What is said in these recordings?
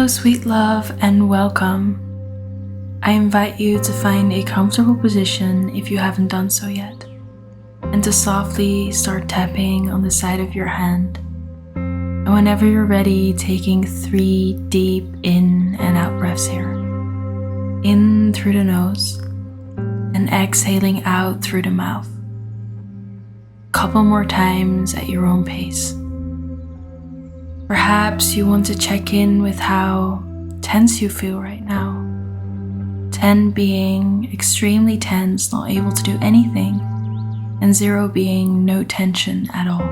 Hello, sweet love, and welcome. I invite you to find a comfortable position if you haven't done so yet, and to softly start tapping on the side of your hand. And whenever you're ready, taking 3 deep in and out breaths here. In through the nose, and exhaling out through the mouth. A couple more times at your own pace. Perhaps you want to check in with how tense you feel right now. 10 being extremely tense, not able to do anything, and 0 being no tension at all.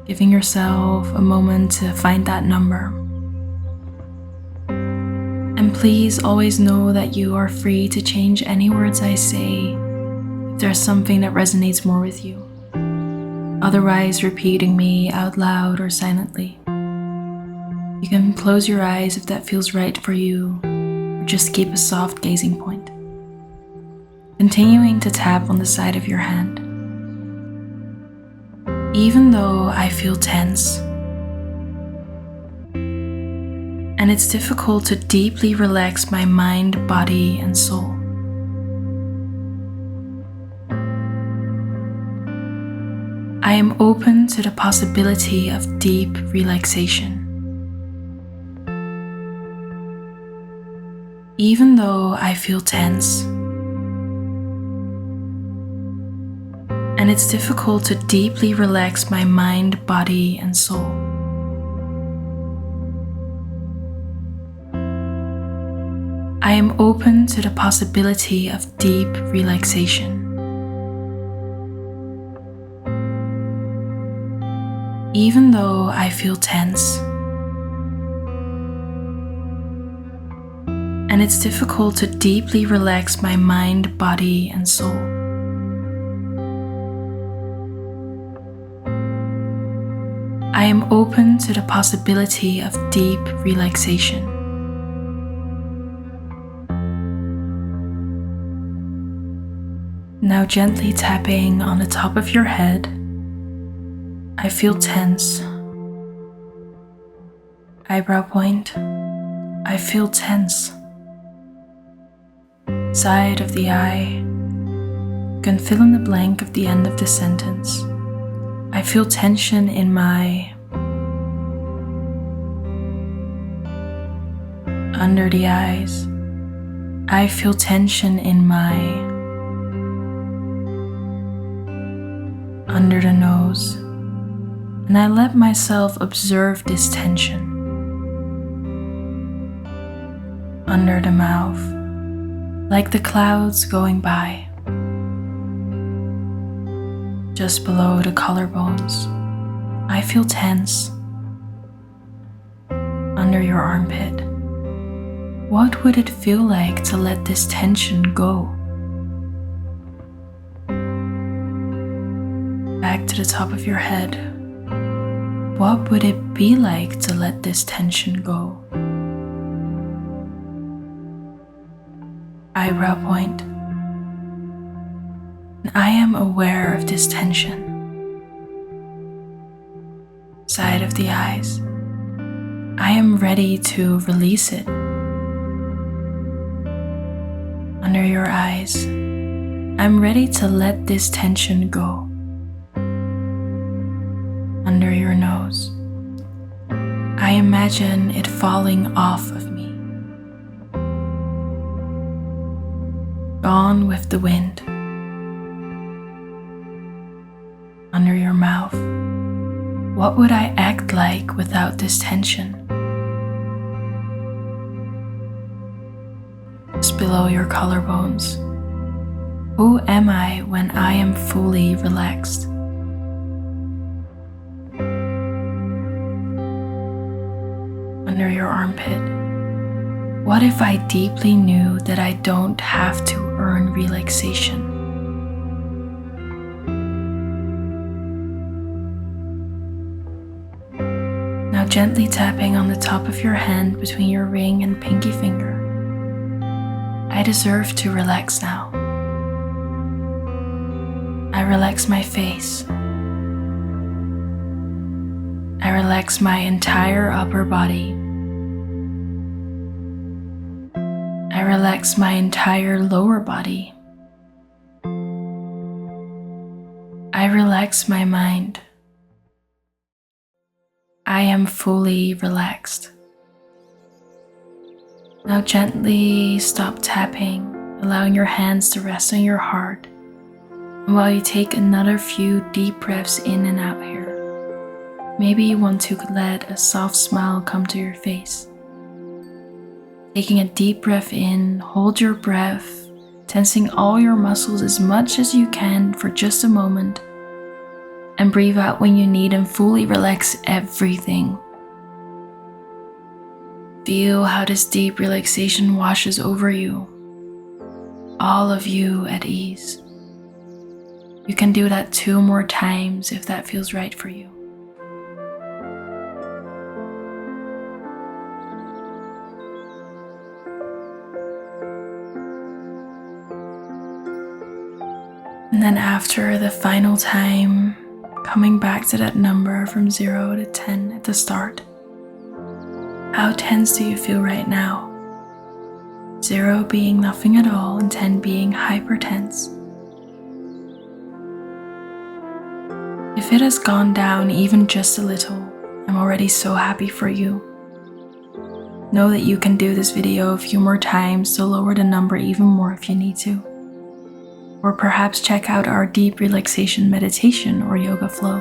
Giving yourself a moment to find that number. And please always know that you are free to change any words I say if there's something that resonates more with you. Otherwise, repeating me out loud or silently. You can close your eyes if that feels right for you, or just keep a soft gazing point. Continuing to tap on the side of your hand. Even though I feel tense, and it's difficult to deeply relax my mind, body, and soul. I am open to the possibility of deep relaxation. Even though I feel tense, and it's difficult to deeply relax my mind, body, and soul. I am open to the possibility of deep relaxation. Even though I feel tense, and it's difficult to deeply relax my mind, body, and soul. I am open to the possibility of deep relaxation. Now gently tapping on the top of your head. I feel tense. Eyebrow point. I feel tense. Side of the eye. You can fill in the blank of the end of the sentence. I feel tension in my. Under the eyes. I feel tension in my. Under the nose. And I let myself observe this tension. Under the mouth, like the clouds going by. Just below the collarbones, I feel tense. Under your armpit, what would it feel like to let this tension go? Back to the top of your head. What would it be like to let this tension go? Eyebrow point. And I am aware of this tension. Side of the eyes. I am ready to release it. Under your eyes. I'm ready to let this tension go. Under your nose. I imagine it falling off of me. Gone with the wind. Under your mouth. What would I act like without this tension? Just below your collarbones. Who am I when I am fully relaxed? Under your armpit. What if I deeply knew that I don't have to earn relaxation? Now gently tapping on the top of your hand between your ring and pinky finger. I deserve to relax now. I relax my face. I relax my entire upper body. I relax my entire lower body. I relax my mind. I am fully relaxed. Now gently stop tapping, allowing your hands to rest on your heart. And while you take another few deep breaths in and out here, maybe you want to let a soft smile come to your face. Taking a deep breath in, hold your breath, tensing all your muscles as much as you can for just a moment, and breathe out when you need and fully relax everything. Feel how this deep relaxation washes over you, all of you at ease. You can do that 2 more times if that feels right for you. And then after the final time, coming back to that number from 0 to 10 at the start. How tense do you feel right now? 0 being nothing at all and 10 being hyper tense. If it has gone down even just a little, I'm already so happy for you. Know that you can do this video a few more times to lower the number even more if you need to. Or perhaps check out our deep relaxation meditation or yoga flow.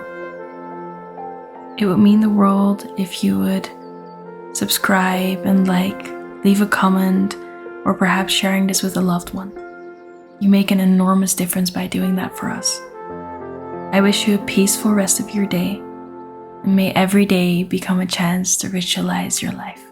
It would mean the world if you would subscribe and leave a comment, or perhaps sharing this with a loved one. You make an enormous difference by doing that for us. I wish you a peaceful rest of your day, and may every day become a chance to ritualize your life.